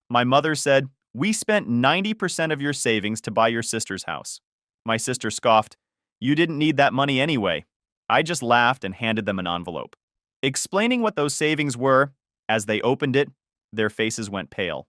My mother said, "We spent 90% of your savings to buy your sister's house." My sister scoffed, "You didn't need that money anyway." I just laughed and handed them an envelope. Explaining what those savings were, as they opened it, their faces went pale.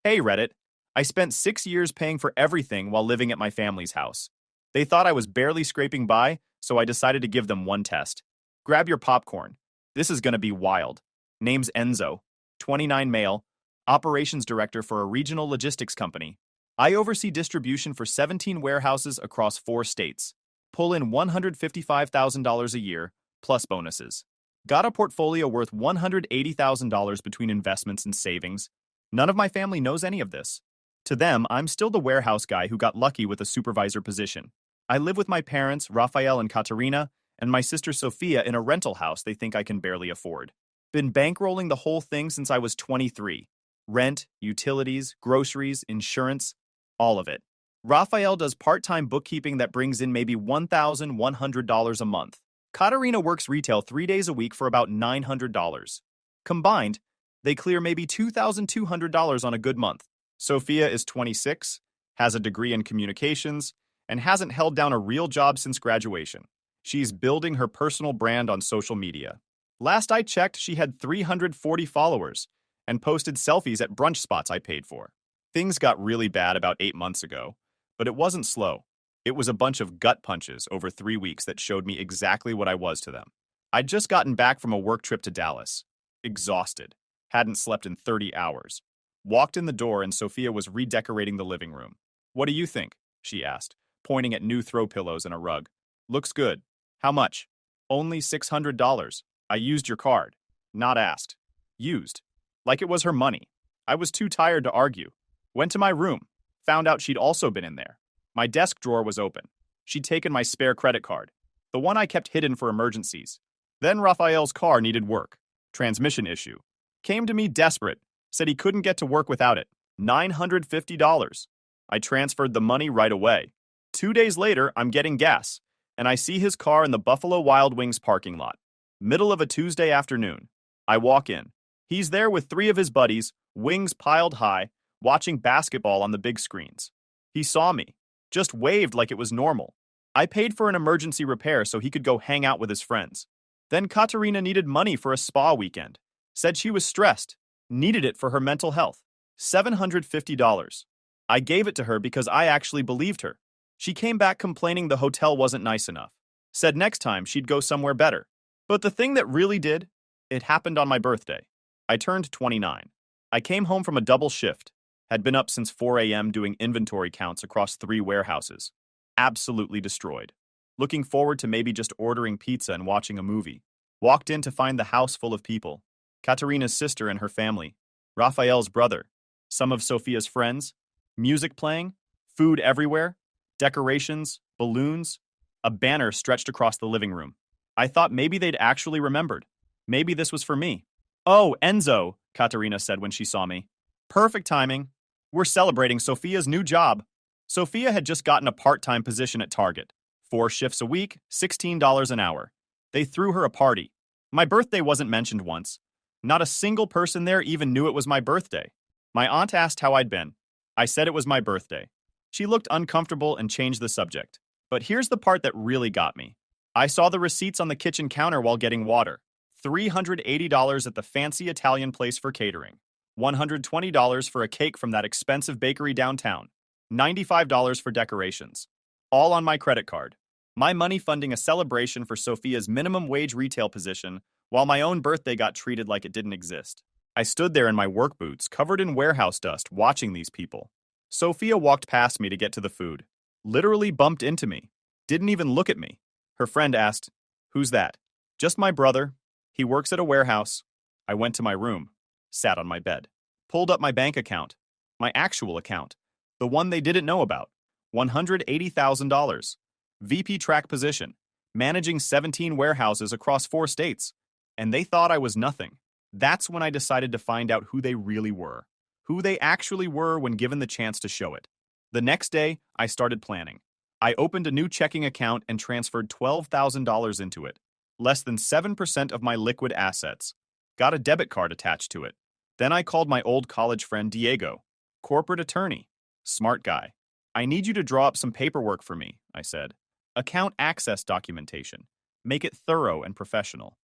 Hey, Reddit. I spent 6 years paying for everything while living at my family's house. They thought I was barely scraping by, so I decided to give them one test. Grab your popcorn. This is going to be wild. Name's Enzo, 29 male, operations director for a regional logistics company. I oversee distribution for 17 warehouses across 4 states. Pull in $155,000 a year, plus bonuses. Got a portfolio worth $180,000 between investments and savings. None of my family knows any of this. To them, I'm still the warehouse guy who got lucky with a supervisor position. I live with my parents, Rafael and Katerina, and my sister Sophia in a rental house they think I can barely afford. Been bankrolling the whole thing since I was 23. Rent, utilities, groceries, insurance, all of it. Rafael does part-time bookkeeping that brings in maybe $1,100 a month. Katerina works retail 3 days a week for about $900. Combined, they clear maybe $2,200 on a good month. Sophia is 26, has a degree in communications, and hasn't held down a real job since graduation. She's building her personal brand on social media. Last I checked, she had 340 followers and posted selfies at brunch spots I paid for. Things got really bad about 8 months ago, but it wasn't slow. It was a bunch of gut punches over 3 weeks that showed me exactly what I was to them. I'd just gotten back from a work trip to Dallas. Exhausted. Hadn't slept in 30 hours. Walked in the door and Sophia was redecorating the living room. "What do you think?" she asked, pointing at new throw pillows and a rug. "Looks good. How much?" "Only $600. I used your card." Not asked. Used. Like it was her money. I was too tired to argue. Went to my room. Found out she'd also been in there. My desk drawer was open. She'd taken my spare credit card, the one I kept hidden for emergencies. Then Raphael's car needed work. Transmission issue. Came to me desperate. Said he couldn't get to work without it. $950. I transferred the money right away. 2 days later, I'm getting gas, and I see his car in the Buffalo Wild Wings parking lot. Middle of a Tuesday afternoon. I walk in. He's there with 3 of his buddies, wings piled high, watching basketball on the big screens. He saw me. Just waved like it was normal. I paid for an emergency repair so he could go hang out with his friends. Then Katerina needed money for a spa weekend. Said she was stressed. Needed it for her mental health. $750. I gave it to her because I actually believed her. She came back complaining the hotel wasn't nice enough. Said next time she'd go somewhere better. But the thing that really did, it happened on my birthday. I turned 29. I came home from a double shift. Had been up since 4 a.m. doing inventory counts across 3 warehouses. Absolutely destroyed. Looking forward to maybe just ordering pizza and watching a movie. Walked in to find the house full of people. Katerina's sister and her family. Raphael's brother. Some of Sophia's friends. Music playing. Food everywhere. Decorations. Balloons. A banner stretched across the living room. I thought maybe they'd actually remembered. Maybe this was for me. "Oh, Enzo," Katerina said when she saw me. "Perfect timing. We're celebrating Sophia's new job." Sophia had just gotten a part-time position at Target. 4 shifts a week, $16 an hour. They threw her a party. My birthday wasn't mentioned once. Not a single person there even knew it was my birthday. My aunt asked how I'd been. I said it was my birthday. She looked uncomfortable and changed the subject. But here's the part that really got me. I saw the receipts on the kitchen counter while getting water. $380 at the fancy Italian place for catering. $120 for a cake from that expensive bakery downtown. $95 for decorations. All on my credit card. My money funding a celebration for Sophia's minimum wage retail position, while my own birthday got treated like it didn't exist. I stood there in my work boots, covered in warehouse dust, watching these people. Sophia walked past me to get to the food. Literally bumped into me. Didn't even look at me. Her friend asked, "Who's that?" "Just my brother. He works at a warehouse." I went to my room. Sat on my bed. Pulled up my bank account. My actual account. The one they didn't know about. $180,000. VP track position. Managing 17 warehouses across 4 states. And they thought I was nothing. That's when I decided to find out who they really were. Who they actually were when given the chance to show it. The next day, I started planning. I opened a new checking account and transferred $12,000 into it. Less than 7% of my liquid assets. Got a debit card attached to it. Then I called my old college friend Diego, corporate attorney, smart guy. I need you to draw up some paperwork for me, I said. Account access documentation. Make it thorough and professional.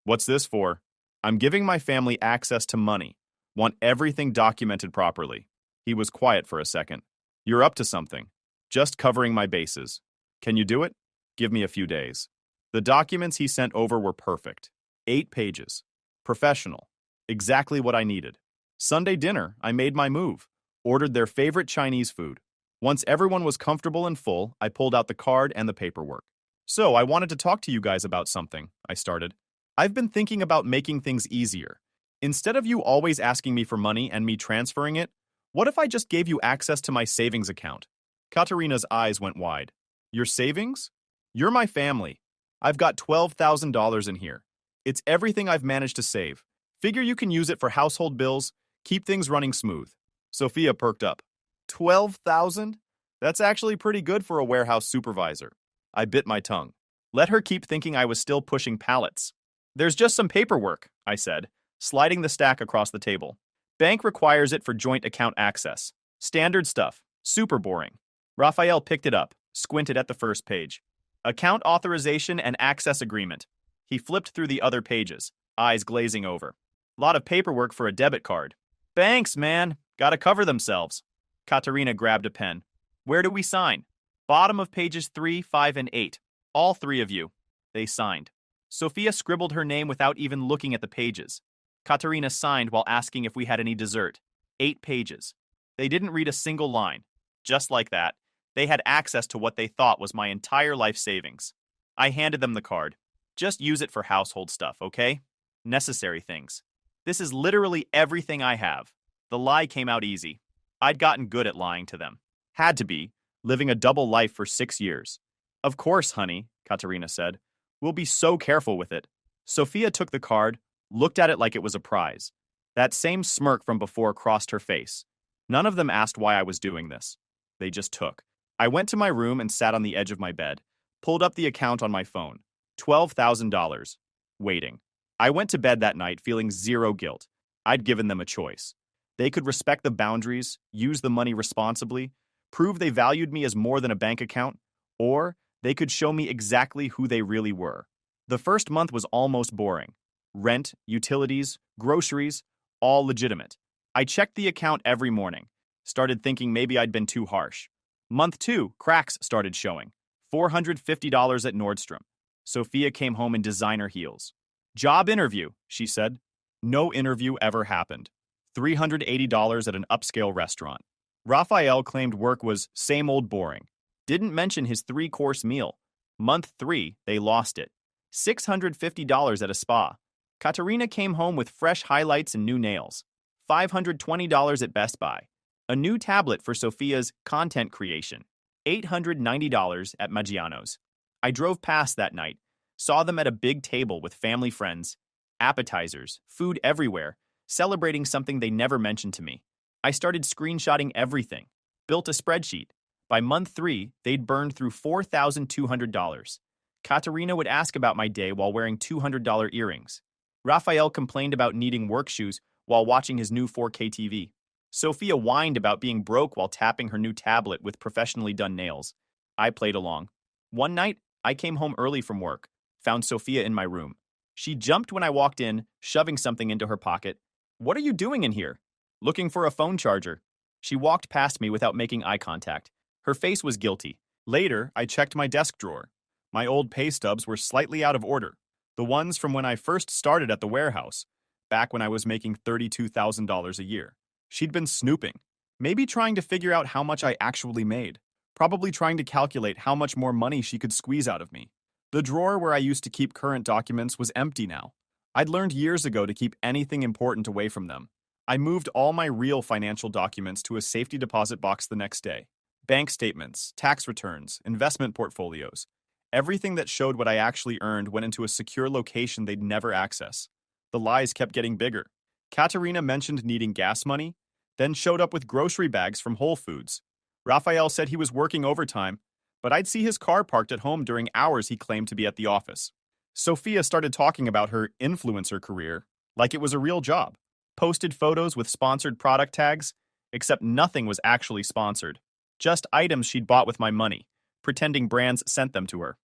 What's this for? I'm giving my family access to money. Want everything documented properly. He was quiet for a second. You're up to something. Just covering my bases. Can you do it? Give me a few days. The documents he sent over were perfect. 8 pages. Professional. Exactly what I needed. Sunday dinner, I made my move. Ordered their favorite Chinese food. Once everyone was comfortable and full, I pulled out the card and the paperwork. So, I wanted to talk to you guys about something, I started. I've been thinking about making things easier. Instead of you always asking me for money and me transferring it, what if I just gave you access to my savings account? Katerina's eyes went wide. Your savings? You're my family. I've got $12,000 in here. It's everything I've managed to save. Figure you can use it for household bills, keep things running smooth. Sophia perked up. 12,000? That's actually pretty good for a warehouse supervisor. I bit my tongue. Let her keep thinking I was still pushing pallets. There's just some paperwork, I said, sliding the stack across the table. Bank requires it for joint account access. Standard stuff. Super boring. Raphael picked it up, squinted at the first page. Account authorization and access agreement. He flipped through the other pages, eyes glazing over. Lot of paperwork for a debit card. Banks, man. Gotta cover themselves. Katerina grabbed a pen. Where do we sign? Bottom of pages 3, 5, and 8. All 3 of you. They signed. Sophia scribbled her name without even looking at the pages. Katerina signed while asking if we had any dessert. 8 pages. They didn't read a single line. Just like that, they had access to what they thought was my entire life savings. I handed them the card. Just use it for household stuff, okay? Necessary things. This is literally everything I have. The lie came out easy. I'd gotten good at lying to them. Had to be, living a double life for 6 years. Of course, honey, Katerina said. We'll be so careful with it. Sophia took the card, looked at it like it was a prize. That same smirk from before crossed her face. None of them asked why I was doing this. They just took. I went to my room and sat on the edge of my bed, pulled up the account on my phone. $12,000. Waiting. I went to bed that night feeling zero guilt. I'd given them a choice. They could respect the boundaries, use the money responsibly, prove they valued me as more than a bank account, or they could show me exactly who they really were. The first month was almost boring. Rent, utilities, groceries, all legitimate. I checked the account every morning. Started thinking maybe I'd been too harsh. Month 2, cracks started showing. $450 at Nordstrom. Sophia came home in designer heels. Job interview, she said. No interview ever happened. $380 at an upscale restaurant. Raphael claimed work was same old boring. Didn't mention his 3-course meal. Month 3, they lost it. $650 at a spa. Katerina came home with fresh highlights and new nails. $520 at Best Buy. A new tablet for Sophia's content creation. $890 at Maggiano's. I drove past that night, saw them at a big table with family friends, appetizers, food everywhere, celebrating something they never mentioned to me. I started screenshotting everything, built a spreadsheet. By month 3, they'd burned through $4,200. Katerina would ask about my day while wearing $200 earrings. Raphael complained about needing work shoes while watching his new 4K TV. Sophia whined about being broke while tapping her new tablet with professionally done nails. I played along. One night, I came home early from work, found Sophia in my room. She jumped when I walked in, shoving something into her pocket. What are you doing in here? Looking for a phone charger. She walked past me without making eye contact. Her face was guilty. Later, I checked my desk drawer. My old pay stubs were slightly out of order. The ones from when I first started at the warehouse, back when I was making $32,000 a year. She'd been snooping, maybe trying to figure out how much I actually made, probably trying to calculate how much more money she could squeeze out of me. The drawer where I used to keep current documents was empty now. I'd learned years ago to keep anything important away from them. I moved all my real financial documents to a safety deposit box the next day. Bank statements, tax returns, investment portfolios. Everything that showed what I actually earned went into a secure location they'd never access. The lies kept getting bigger. Katerina mentioned needing gas money, then showed up with grocery bags from Whole Foods. Raphael said he was working overtime, but I'd see his car parked at home during hours he claimed to be at the office. Sophia started talking about her influencer career like it was a real job. posted photos with sponsored product tags, except nothing was actually sponsored. Just items she'd bought with my money, pretending brands sent them to her.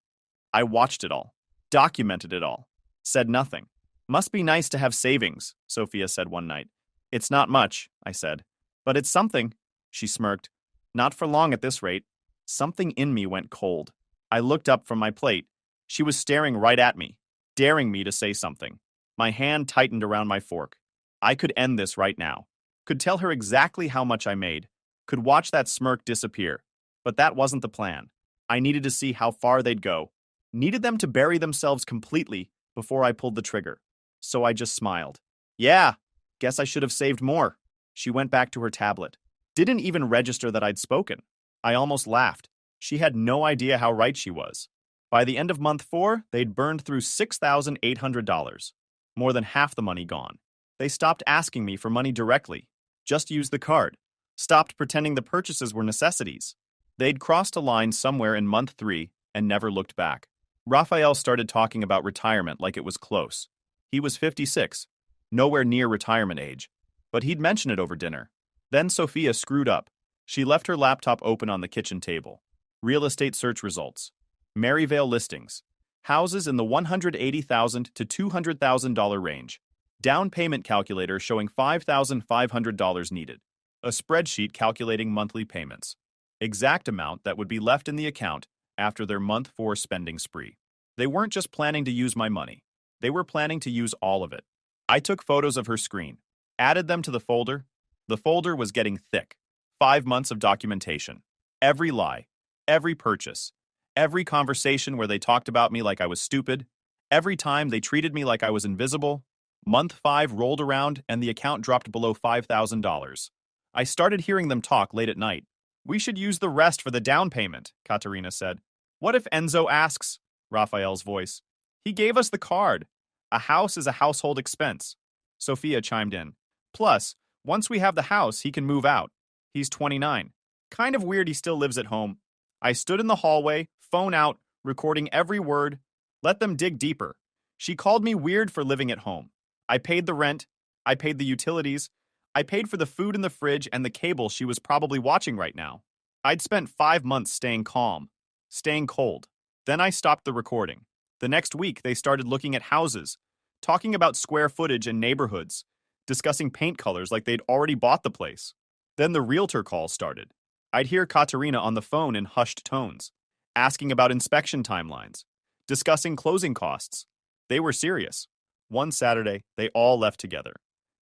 I watched it all, documented it all, said nothing. Must be nice to have savings, Sophia said one night. It's not much, I said. But it's something, she smirked. Not for long at this rate. Something in me went cold. I looked up from my plate. She was staring right at me, daring me to say something. My hand tightened around my fork. I could end this right now. Could tell her exactly how much I made. Could watch that smirk disappear. But that wasn't the plan. I needed to see how far they'd go. Needed them to bury themselves completely before I pulled the trigger. So I just smiled. Yeah, guess I should have saved more. She went back to her tablet. Didn't even register that I'd spoken. I almost laughed. She had no idea how right she was. By the end of month 4, they'd burned through $6,800. More than half the money gone. They stopped asking me for money directly. Just used the card. Stopped pretending the purchases were necessities. They'd crossed a line somewhere in month 3 and never looked back. Raphael started talking about retirement like it was close. He was 56, nowhere near retirement age, but he'd mention it over dinner. Then Sophia screwed up. She left her laptop open on the kitchen table. Real estate search results. Maryvale listings. Houses in the $180,000 to $200,000 range. Down payment calculator showing $5,500 needed. A spreadsheet calculating monthly payments. Exact amount that would be left in the account after their month 4 spending spree. They weren't just planning to use my money. They were planning to use all of it. I took photos of her screen, added them to the folder. The folder was getting thick. 5 months of documentation. Every lie, every purchase, every conversation where they talked about me like I was stupid, every time they treated me like I was invisible. Month 5 rolled around and the account dropped below $5,000. I started hearing them talk late at night. We should use the rest for the down payment, Katerina said. What if Enzo asks? Raphael's voice. He gave us the card. A house is a household expense. Sophia chimed in. Plus, once we have the house, he can move out. He's 29. Kind of weird he still lives at home. I stood in the hallway, phone out, recording every word. Let them dig deeper. She called me weird for living at home. I paid the rent. I paid the utilities. I paid for the food in the fridge and the cable she was probably watching right now. I'd spent 5 months staying calm, staying cold. Then I stopped the recording. The next week, they started looking at houses, talking about square footage and neighborhoods, discussing paint colors like they'd already bought the place. Then the realtor calls started. I'd hear Katerina on the phone in hushed tones, asking about inspection timelines, discussing closing costs. They were serious. One Saturday, they all left together,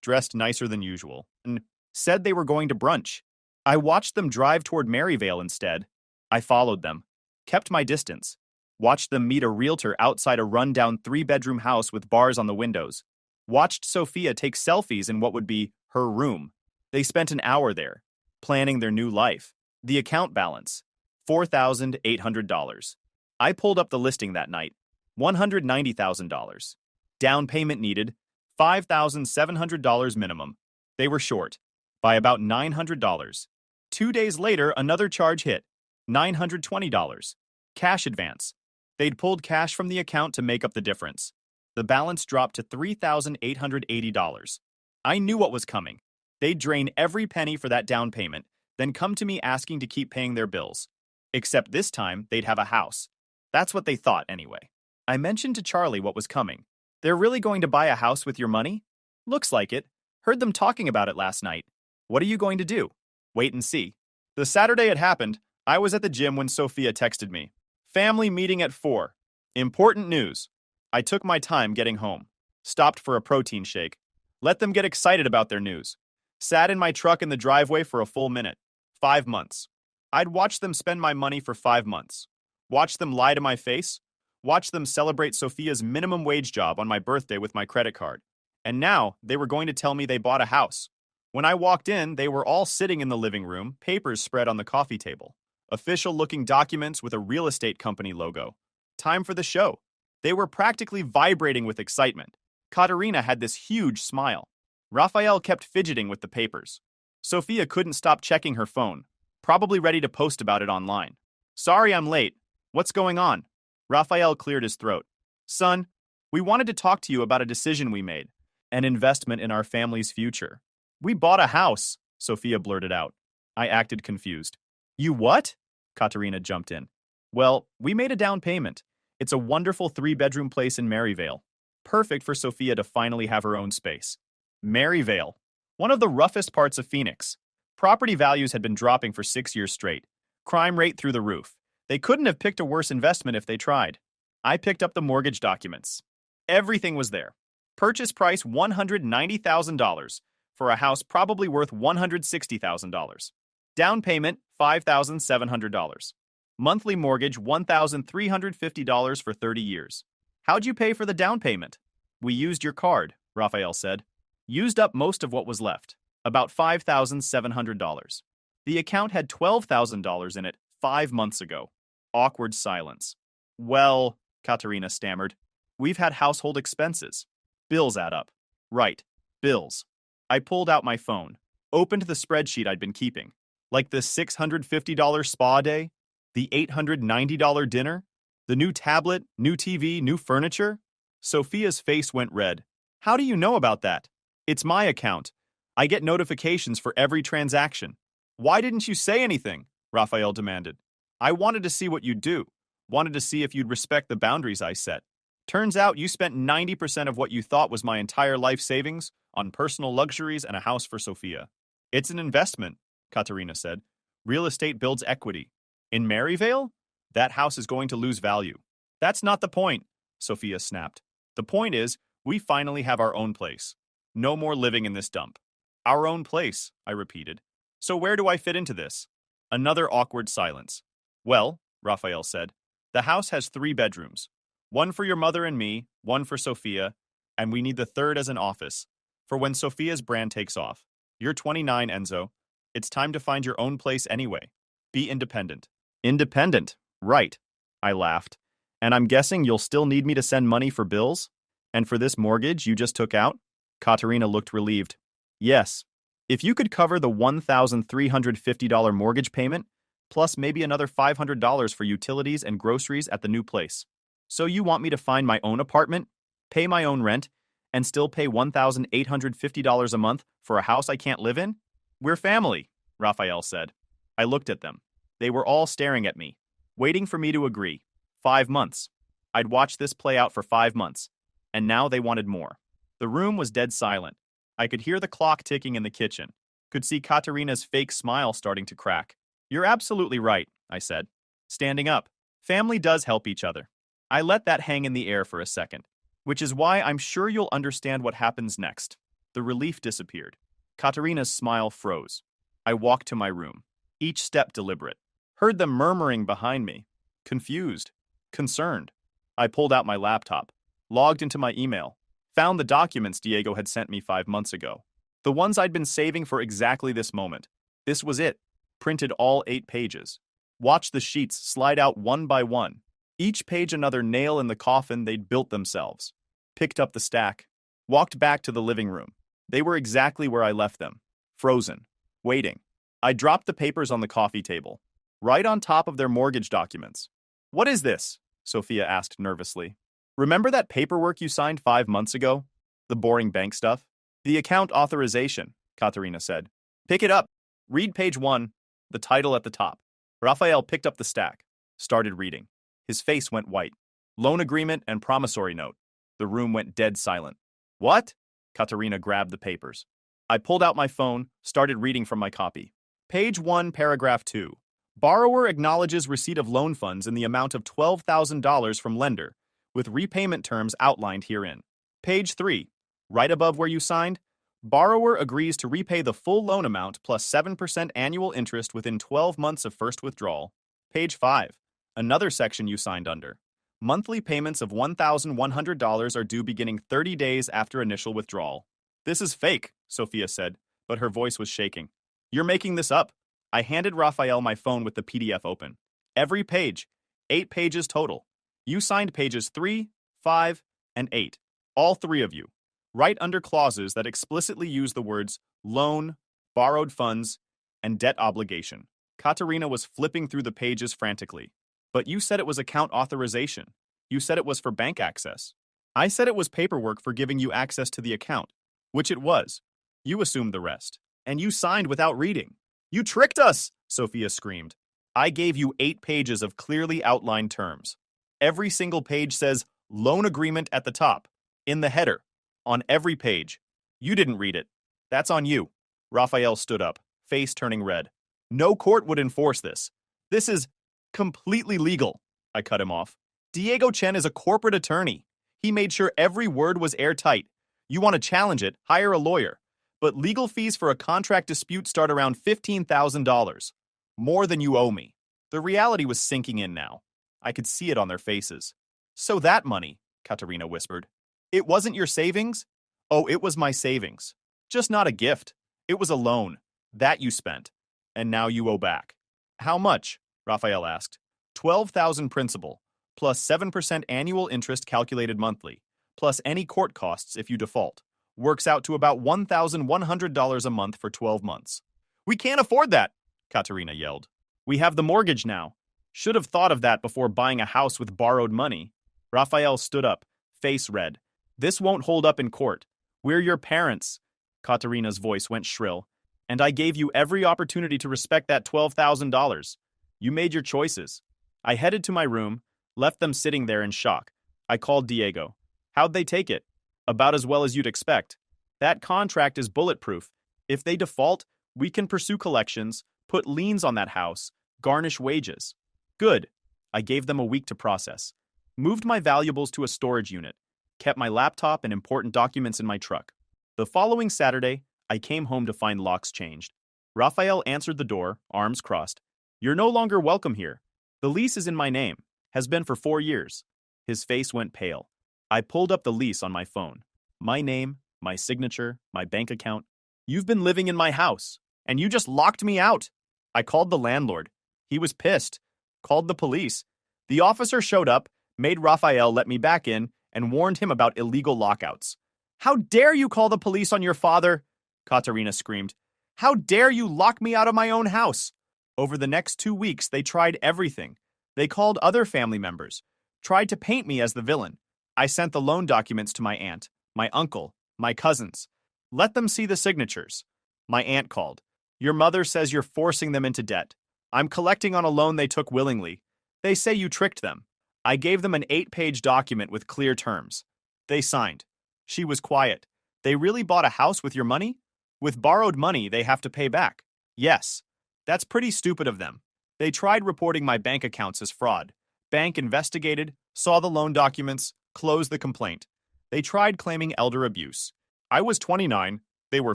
dressed nicer than usual, and said they were going to brunch. I watched them drive toward Maryvale instead. I followed them, kept my distance, watched them meet a realtor outside a rundown 3-bedroom house with bars on the windows, watched Sophia take selfies in what would be her room. They spent an hour there, planning their new life. The account balance, $4,800. I pulled up the listing that night, $190,000. Down payment needed, $5,700 minimum. They were short, by about $900. 2 days later, another charge hit, $920. Cash advance. They'd pulled cash from the account to make up the difference. The balance dropped to $3,880. I knew what was coming. They'd drain every penny for that down payment, then come to me asking to keep paying their bills. Except this time, they'd have a house. That's what they thought, anyway. I mentioned to Charlie what was coming. They're really going to buy a house with your money? Looks like it. Heard them talking about it last night. What are you going to do? Wait and see. The Saturday it happened, I was at the gym when Sophia texted me. Family meeting at 4. Important news. I took my time getting home. Stopped for a protein shake. Let them get excited about their news. Sat in my truck in the driveway for a full minute. 5 months. I'd watched them spend my money for 5 months. Watched them lie to my face. Watched them celebrate Sophia's minimum wage job on my birthday with my credit card. And now they were going to tell me they bought a house. When I walked in, they were all sitting in the living room, papers spread on the coffee table. Official-looking documents with a real estate company logo. Time for the show. They were practically vibrating with excitement. Katerina had this huge smile. Raphael kept fidgeting with the papers. Sophia couldn't stop checking her phone, probably ready to post about it online. Sorry I'm late. What's going on? Raphael cleared his throat. Son, we wanted to talk to you about a decision we made. An investment in our family's future. We bought a house, Sophia blurted out. I acted confused. You what? Katerina jumped in. Well, we made a down payment. It's a wonderful 3-bedroom place in Maryvale. Perfect for Sophia to finally have her own space. Maryvale, one of the roughest parts of Phoenix. Property values had been dropping for 6 years straight. Crime rate through the roof. They couldn't have picked a worse investment if they tried. I picked up the mortgage documents. Everything was there. Purchase price $190,000 for a house probably worth $160,000. Down payment $5,700. Monthly mortgage $1,350 for 30 years. How'd you pay for the down payment? We used your card, Raphael said. Used up most of what was left, about $5,700. The account had $12,000 in it 5 months ago. Awkward silence. Well, Katerina stammered, we've had household expenses. Bills add up. Right, bills. I pulled out my phone, opened the spreadsheet I'd been keeping. Like the $650 spa day, the $890 dinner, the new tablet, new TV, new furniture. Sophia's face went red. How do you know about that? It's my account. I get notifications for every transaction. Why didn't you say anything? Raphael demanded. I wanted to see what you'd do. Wanted to see if you'd respect the boundaries I set. Turns out you spent 90% of what you thought was my entire life savings on personal luxuries and a house for Sophia. It's an investment, Katerina said. Real estate builds equity. In Maryvale? That house is going to lose value. That's not the point, Sophia snapped. The point is, we finally have our own place. No more living in this dump. Our own place, I repeated. So where do I fit into this? Another awkward silence. Well, Raphael said, the house has 3 bedrooms. One for your mother and me, one for Sophia, and we need the third as an office, for when Sophia's brand takes off. You're 29, Enzo. It's time to find your own place anyway. Be independent. Independent, right, I laughed. And I'm guessing you'll still need me to send money for bills? And for this mortgage you just took out? Katerina looked relieved. Yes. If you could cover the $1,350 mortgage payment, plus maybe another $500 for utilities and groceries at the new place. So you want me to find my own apartment, pay my own rent, and still pay $1,850 a month for a house I can't live in? We're family, Raphael said. I looked at them. They were all staring at me, waiting for me to agree. 5 months. I'd watched this play out for 5 months, and now they wanted more. The room was dead silent. I could hear the clock ticking in the kitchen, could see Katerina's fake smile starting to crack. You're absolutely right, I said, standing up. Family does help each other. I let that hang in the air for a second, which is why I'm sure you'll understand what happens next. The relief disappeared. Katerina's smile froze. I walked to my room, each step deliberate. Heard them murmuring behind me. Confused. Concerned. I pulled out my laptop, logged into my email, found the documents Diego had sent me 5 months ago. The ones I'd been saving for exactly this moment. This was it. Printed all 8 pages. Watched the sheets slide out one by one. Each page another nail in the coffin they'd built themselves. Picked up the stack. Walked back to the living room. They were exactly where I left them. Frozen. Waiting. I dropped the papers on the coffee table, right on top of their mortgage documents. What is this? Sophia asked nervously. Remember that paperwork you signed 5 months ago? The boring bank stuff? The account authorization, Katerina said. Pick it up. Read page 1, the title at the top. Raphael picked up the stack, started reading. His face went white. Loan agreement and promissory note. The room went dead silent. What? Katerina grabbed the papers. I pulled out my phone, started reading from my copy. Page 1, paragraph 2. Borrower acknowledges receipt of loan funds in the amount of $12,000 from lender, with repayment terms outlined herein. Page 3. Right above where you signed, borrower agrees to repay the full loan amount plus 7% annual interest within 12 months of first withdrawal. Page 5. Another section you signed under. Monthly payments of $1,100 are due beginning 30 days after initial withdrawal. This is fake, Sophia said, but her voice was shaking. You're making this up. I handed Raphael my phone with the PDF open. Every page. 8 pages total. You signed pages 3, 5, and 8. All 3 of you. Right under clauses that explicitly use the words loan, borrowed funds, and debt obligation. Katerina was flipping through the pages frantically. But you said it was account authorization. You said it was for bank access. I said it was paperwork for giving you access to the account. which it was. You assumed the rest, and you signed without reading. You tricked us, Sophia screamed. I gave you 8 pages of clearly outlined terms. Every single page says loan agreement at the top, in the header, on every page. You didn't read it. That's on you. Raphael stood up, face turning red. No court would enforce this. This is completely legal. I cut him off. Diego Chen is a corporate attorney. He made sure every word was airtight. You want to challenge it, hire a lawyer. But legal fees for a contract dispute start around $15,000. More than you owe me. The reality was sinking in now. I could see it on their faces. So that money, Katerina whispered. It wasn't your savings? Oh, it was my savings. Just not a gift. It was a loan. That you spent. And now you owe back. How much? Raphael asked. 12,000 principal, plus 7% annual interest calculated monthly, plus any court costs if you default. Works out to about $1,100 a month for 12 months. We can't afford that, Katerina yelled. We have the mortgage now. Should have thought of that before buying a house with borrowed money. Raphael stood up, face red. This won't hold up in court. We're your parents. Katerina's voice went shrill. And I gave you every opportunity to respect that $12,000. You made your choices. I headed to my room, left them sitting there in shock. I called Diego. How'd they take it? About as well as you'd expect. That contract is bulletproof. If they default, we can pursue collections, put liens on that house, garnish wages. Good. I gave them a week to process. Moved my valuables to a storage unit. Kept my laptop and important documents in my truck. The following Saturday, I came home to find locks changed. Raphael answered the door, arms crossed. You're no longer welcome here. The lease is in my name. Has been for 4 years. His face went pale. I pulled up the lease on my phone. My name, my signature, my bank account. You've been living in my house, and you just locked me out. I called the landlord. He was pissed. Called the police. The officer showed up, made Raphael let me back in, and warned him about illegal lockouts. How dare you call the police on your father? Katerina screamed. How dare you lock me out of my own house? Over the next 2 weeks, they tried everything. They called other family members, tried to paint me as the villain. I sent the loan documents to my aunt, my uncle, my cousins. Let them see the signatures. My aunt called. Your mother says you're forcing them into debt. I'm collecting on a loan they took willingly. They say you tricked them. I gave them an 8-page document with clear terms. They signed. She was quiet. They really bought a house with your money? With borrowed money, they have to pay back. Yes. That's pretty stupid of them. They tried reporting my bank accounts as fraud. Bank investigated, saw the loan documents, closed the complaint. They tried claiming elder abuse. I was 29, they were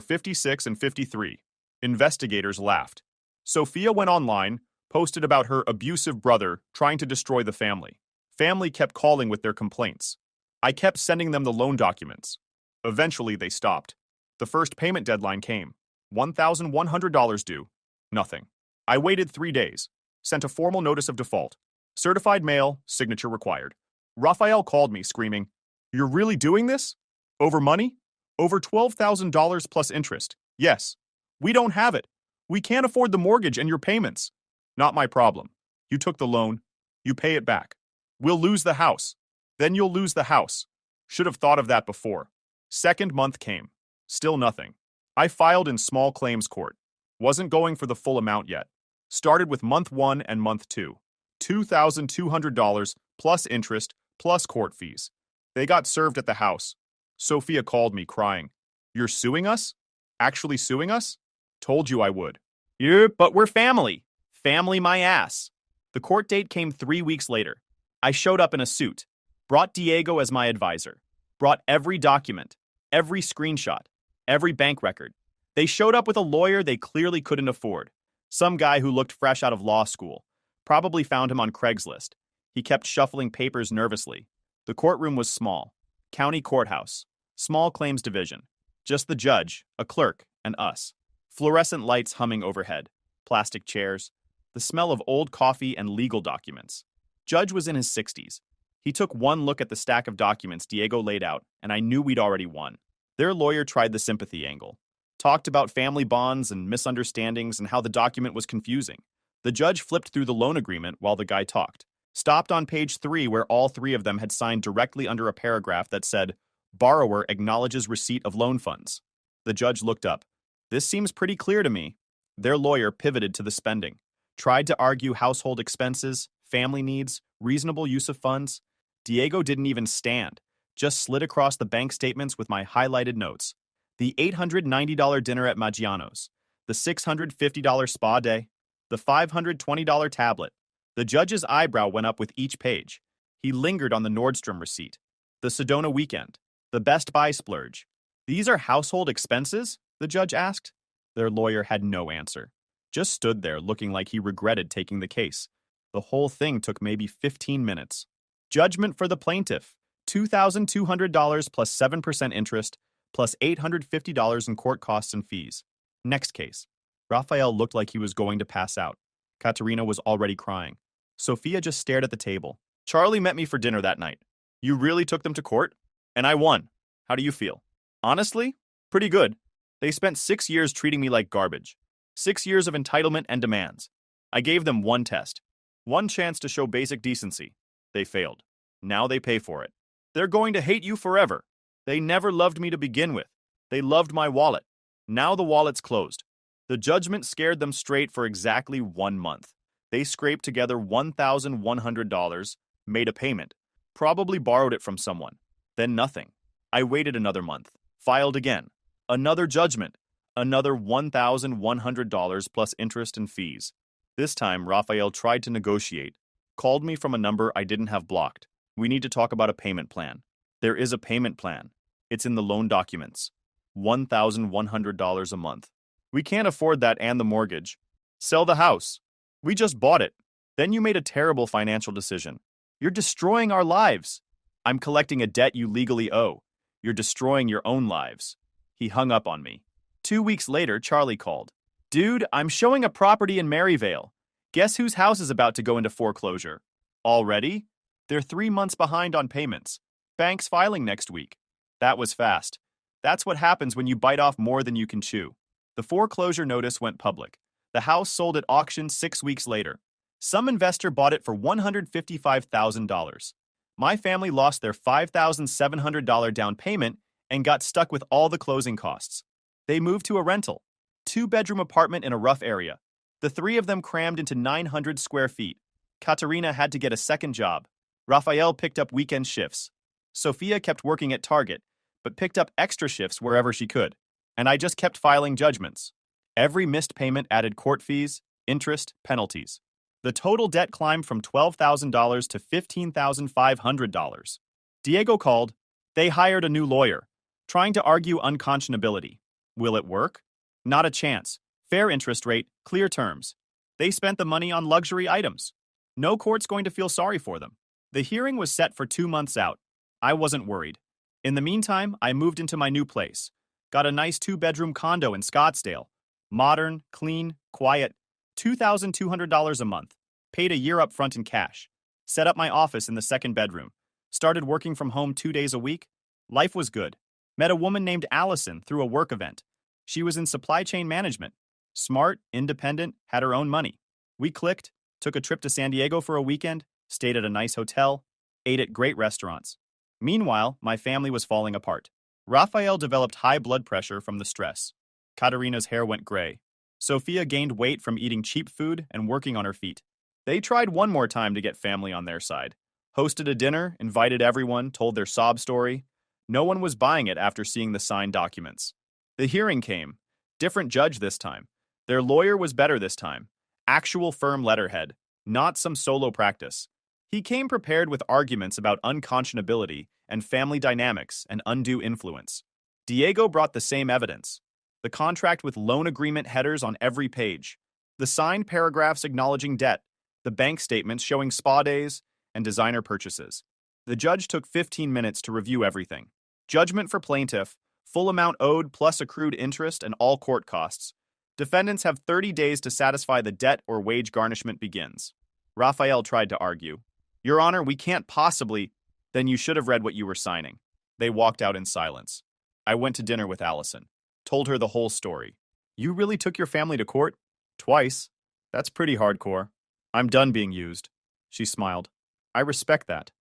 56 and 53. Investigators laughed. Sophia went online, posted about her abusive brother trying to destroy the family. Family kept calling with their complaints. I kept sending them the loan documents. Eventually, they stopped. The first payment deadline came. $1,100 due. Nothing. I waited 3 days. Sent a formal notice of default. Certified mail, signature required. Raphael called me, screaming, You're really doing this? Over money? Over $12,000 plus interest. Yes. We don't have it. We can't afford the mortgage and your payments. Not my problem. You took the loan. You pay it back. We'll lose the house. Then you'll lose the house. Should have thought of that before. Second month came. Still nothing. I filed in small claims court. Wasn't going for the full amount yet. Started with month 1 and month 2. $2,200 plus interest plus court fees. They got served at the house. Sophia called me crying. You're suing us? Actually suing us? Told you I would. Yeah, but we're family. Family my ass. The court date came 3 weeks later. I showed up in a suit. Brought Diego as my advisor. Brought every document, every screenshot, every bank record. They showed up with a lawyer they clearly couldn't afford. Some guy who looked fresh out of law school. Probably found him on Craigslist. He kept shuffling papers nervously. The courtroom was small. County courthouse. Small claims division. Just the judge, a clerk, and us. Fluorescent lights humming overhead. Plastic chairs. The smell of old coffee and legal documents. Judge was in his 60s. He took one look at the stack of documents Diego laid out, and I knew we'd already won. Their lawyer tried the sympathy angle. Talked about family bonds and misunderstandings and how the document was confusing. The judge flipped through the loan agreement while the guy talked. Stopped on page 3 where all 3 of them had signed directly under a paragraph that said, Borrower acknowledges receipt of loan funds. The judge looked up. This seems pretty clear to me. Their lawyer pivoted to the spending, tried to argue household expenses, family needs, reasonable use of funds. Diego didn't even stand, just slid across the bank statements with my highlighted notes. The $890 dinner at Maggiano's, the $650 spa day, the $520 tablet. The judge's eyebrow went up with each page. He lingered on the Nordstrom receipt, the Sedona weekend, the Best Buy splurge. These are household expenses? The judge asked. Their lawyer had no answer, just stood there looking like he regretted taking the case. The whole thing took maybe 15 minutes. Judgment for the plaintiff, $2,200 plus 7% interest, plus $850 in court costs and fees. Next case. Raphael looked like he was going to pass out. Katerina was already crying. Sophia just stared at the table. Charlie met me for dinner that night. You really took them to court? And I won. How do you feel? Honestly, pretty good. They spent 6 years treating me like garbage. 6 years of entitlement and demands. I gave them one test. One chance to show basic decency. They failed. Now they pay for it. They're going to hate you forever. They never loved me to begin with. They loved my wallet. Now the wallet's closed. The judgment scared them straight for exactly 1 month. They scraped together $1,100, made a payment, probably borrowed it from someone. Then nothing. I waited another month, filed again. Another judgment, another $1,100 plus interest and fees. This time, Raphael tried to negotiate, called me from a number I didn't have blocked. We need to talk about a payment plan. There is a payment plan. It's in the loan documents. $1,100 a month. We can't afford that and the mortgage. Sell the house. We just bought it. Then you made a terrible financial decision. You're destroying our lives. I'm collecting a debt you legally owe. You're destroying your own lives. He hung up on me. 2 weeks later, Charlie called. Dude, I'm showing a property in Maryvale. Guess whose house is about to go into foreclosure? Already? They're 3 months behind on payments. Bank's filing next week. That was fast. That's what happens when you bite off more than you can chew. The foreclosure notice went public. The house sold at auction 6 weeks later. Some investor bought it for $155,000. My family lost their $5,700 down payment and got stuck with all the closing costs. They moved to a rental, 2-bedroom apartment in a rough area. The 3 of them crammed into 900 square feet. Katerina had to get a second job. Raphael picked up weekend shifts. Sophia kept working at Target, but picked up extra shifts wherever she could. And I just kept filing judgments. Every missed payment added court fees, interest, penalties. The total debt climbed from $12,000 to $15,500. Diego called. They hired a new lawyer, trying to argue unconscionability. Will it work? Not a chance. Fair interest rate, clear terms. They spent the money on luxury items. No court's going to feel sorry for them. The hearing was set for 2 months out. I wasn't worried. In the meantime, I moved into my new place. Got a nice 2-bedroom condo in Scottsdale. Modern, clean, quiet. $2,200 a month. Paid a year up front in cash. Set up my office in the 2nd bedroom. Started working from home 2 days a week. Life was good. Met a woman named Allison through a work event. She was in supply chain management. Smart, independent, had her own money. We clicked, took a trip to San Diego for a weekend, stayed at a nice hotel, ate at great restaurants. Meanwhile, my family was falling apart. Raphael developed high blood pressure from the stress. Katerina's hair went gray. Sophia gained weight from eating cheap food and working on her feet. They tried one more time to get family on their side. Hosted a dinner, invited everyone, told their sob story. No one was buying it after seeing the signed documents. The hearing came. Different judge this time. Their lawyer was better this time. Actual firm letterhead, not some solo practice. He came prepared with arguments about unconscionability and family dynamics and undue influence. Diego brought the same evidence. The contract with loan agreement headers on every page. The signed paragraphs acknowledging debt. The bank statements showing spa days and designer purchases. The judge took 15 minutes to review everything. Judgment for plaintiff, full amount owed plus accrued interest and all court costs. Defendants have 30 days to satisfy the debt or wage garnishment begins. Raphael tried to argue. Your Honor, we can't possibly. Then you should have read what you were signing. They walked out in silence. I went to dinner with Allison. Told her the whole story. You really took your family to court? Twice. That's pretty hardcore. I'm done being used. She smiled. I respect that.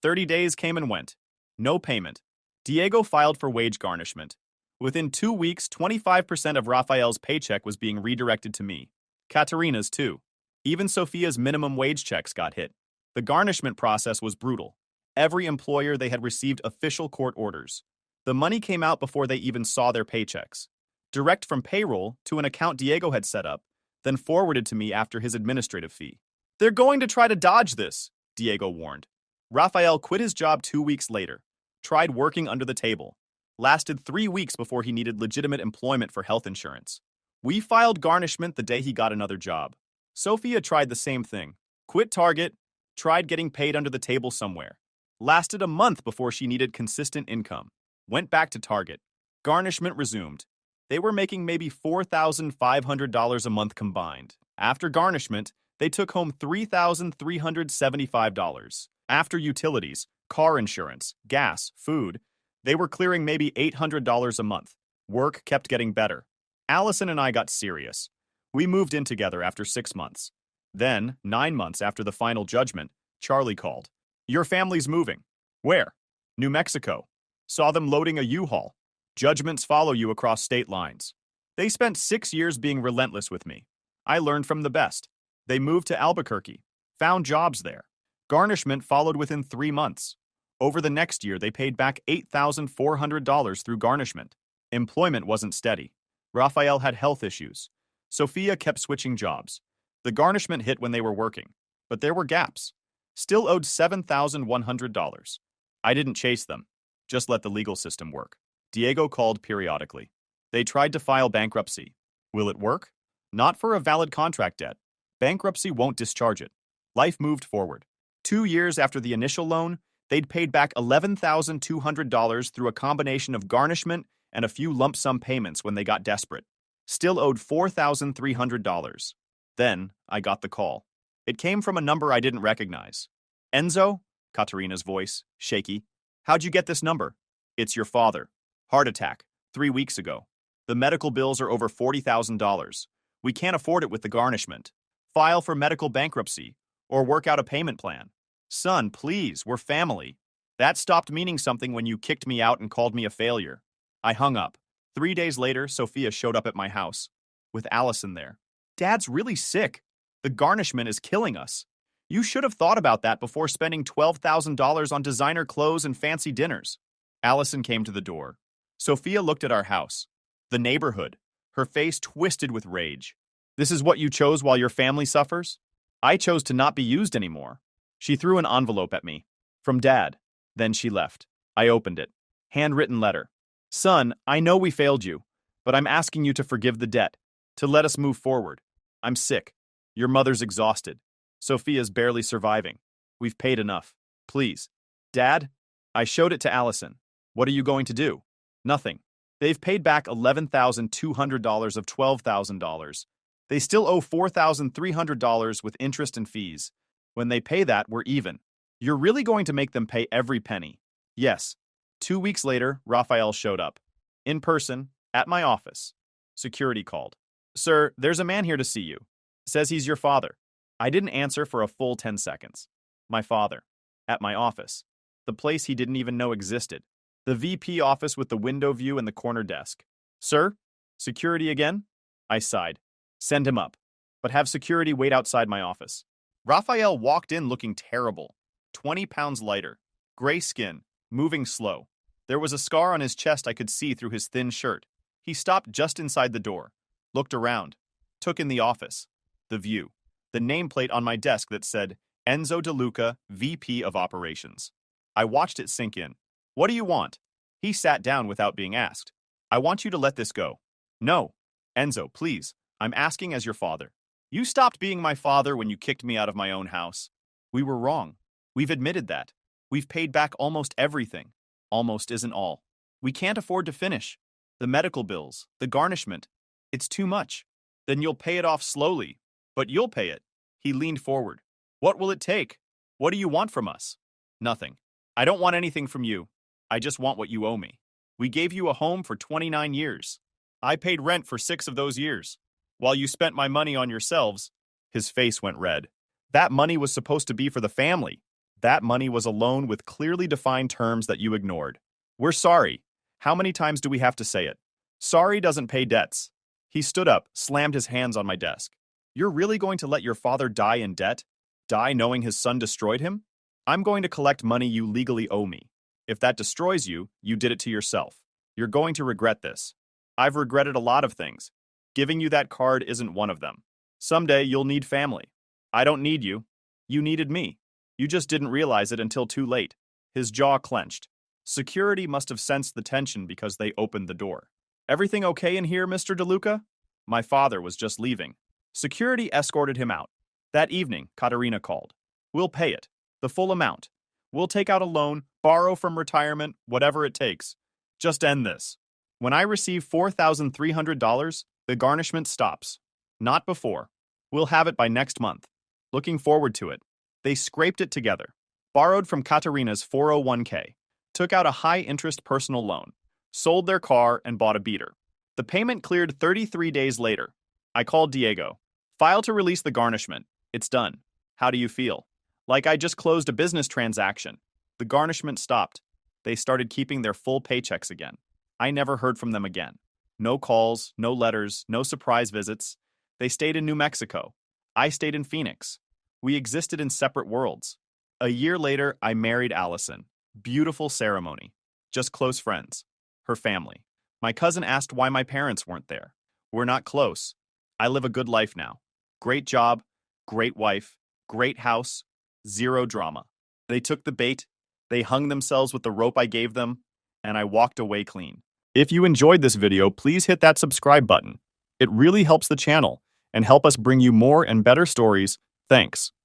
30 days came and went. No payment. Diego filed for wage garnishment. Within 2 weeks, 25% of Raphael's paycheck was being redirected to me. Katerina's too. Even Sophia's minimum wage checks got hit. The garnishment process was brutal. Every employer they had received official court orders. The money came out before they even saw their paychecks. Direct from payroll to an account Diego had set up, then forwarded to me after his administrative fee. They're going to try to dodge this, Diego warned. Raphael quit his job 2 weeks later, tried working under the table, lasted 3 weeks before he needed legitimate employment for health insurance. We filed garnishment the day he got another job. Sophia tried the same thing. Quit Target, tried getting paid under the table somewhere. Lasted a month before she needed consistent income. Went back to Target. Garnishment resumed. They were making maybe $4,500 a month combined. After garnishment, they took home $3,375. After utilities, car insurance, gas, food, they were clearing maybe $800 a month. Work kept getting better. Allison and I got serious. We moved in together after 6 months. Then, 9 months after the final judgment, Charlie called. Your family's moving. Where? New Mexico. Saw them loading a U-Haul. Judgments follow you across state lines. They spent 6 years being relentless with me. I learned from the best. They moved to Albuquerque. Found jobs there. Garnishment followed within 3 months. Over the next year, they paid back $8,400 through garnishment. Employment wasn't steady. Raphael had health issues. Sophia kept switching jobs. The garnishment hit when they were working, but there were gaps. Still owed $7,100. I didn't chase them, just let the legal system work. Diego called periodically. They tried to file bankruptcy. Will it work? Not for a valid contract debt. Bankruptcy won't discharge it. Life moved forward. 2 years after the initial loan, they'd paid back $11,200 through a combination of garnishment and a few lump sum payments when they got desperate. Still owed $4,300. Then, I got the call. It came from a number I didn't recognize. Enzo? Katerina's voice, shaky. How'd you get this number? It's your father. Heart attack, 3 weeks ago. The medical bills are over $40,000. We can't afford it with the garnishment. File for medical bankruptcy, or work out a payment plan. Son, please, we're family. That stopped meaning something when you kicked me out and called me a failure. I hung up. 3 days later, Sophia showed up at my house, with Allison there. Dad's really sick. The garnishment is killing us. You should have thought about that before spending $12,000 on designer clothes and fancy dinners. Allison came to the door. Sophia looked at our house, the neighborhood, her face twisted with rage. This is what you chose while your family suffers? I chose to not be used anymore. She threw an envelope at me. From Dad. Then she left. I opened it. Handwritten letter. Son, I know we failed you, but I'm asking you to forgive the debt, to let us move forward. I'm sick. Your mother's exhausted. Sophia's barely surviving. We've paid enough. Please. Dad? I showed it to Allison. What are you going to do? Nothing. They've paid back $11,200 of $12,000. They still owe $4,300 with interest and fees. When they pay that, we're even. You're really going to make them pay every penny? Yes. 2 weeks later, Raphael showed up. In person, at my office. Security called. Sir, there's a man here to see you. Says he's your father. I didn't answer for a full 10 seconds. My father. At my office. The place he didn't even know existed. The VP office with the window view and the corner desk. Sir? Security again? I sighed. Send him up. But have security wait outside my office. Raphael walked in looking terrible. 20 pounds lighter. Gray skin. Moving slow. There was a scar on his chest I could see through his thin shirt. He stopped just inside the door. Looked around. Took in the office. The view. The nameplate on my desk that said, Enzo DeLuca, VP of Operations. I watched it sink in. What do you want? He sat down without being asked. I want you to let this go. No. Enzo, please. I'm asking as your father. You stopped being my father when you kicked me out of my own house. We were wrong. We've admitted that. We've paid back almost everything. Almost isn't all. We can't afford to finish. The medical bills, the garnishment. It's too much. Then you'll pay it off slowly. But you'll pay it. He leaned forward. What will it take? What do you want from us? Nothing. I don't want anything from you. I just want what you owe me. We gave you a home for 29 years. I paid rent for 6 of those years. While you spent my money on yourselves, his face went red. That money was supposed to be for the family. That money was a loan with clearly defined terms that you ignored. We're sorry. How many times do we have to say it? Sorry doesn't pay debts. He stood up, slammed his hands on my desk. You're really going to let your father die in debt? Die knowing his son destroyed him? I'm going to collect money you legally owe me. If that destroys you, you did it to yourself. You're going to regret this. I've regretted a lot of things. Giving you that card isn't one of them. Someday you'll need family. I don't need you. You needed me. You just didn't realize it until too late. His jaw clenched. Security must have sensed the tension because they opened the door. Everything okay in here, Mr. DeLuca? My father was just leaving. Security escorted him out. That evening, Katerina called. We'll pay it. The full amount. We'll take out a loan, borrow from retirement, whatever it takes. Just end this. When I receive $4,300, the garnishment stops. Not before. We'll have it by next month. Looking forward to it. They scraped it together. Borrowed from Katerina's 401k. Took out a high-interest personal loan. Sold their car and bought a beater. The payment cleared 33 days later. I called Diego. File to release the garnishment. It's done. How do you feel? Like I just closed a business transaction. The garnishment stopped. They started keeping their full paychecks again. I never heard from them again. No calls, no letters, no surprise visits. They stayed in New Mexico. I stayed in Phoenix. We existed in separate worlds. A year later, I married Allison. Beautiful ceremony. Just close friends. Her family. My cousin asked why my parents weren't there. We're not close. I live a good life now. Great job, great wife, great house, zero drama. They took the bait, they hung themselves with the rope I gave them, and I walked away clean. If you enjoyed this video, please hit that subscribe button. It really helps the channel and help us bring you more and better stories. Thanks.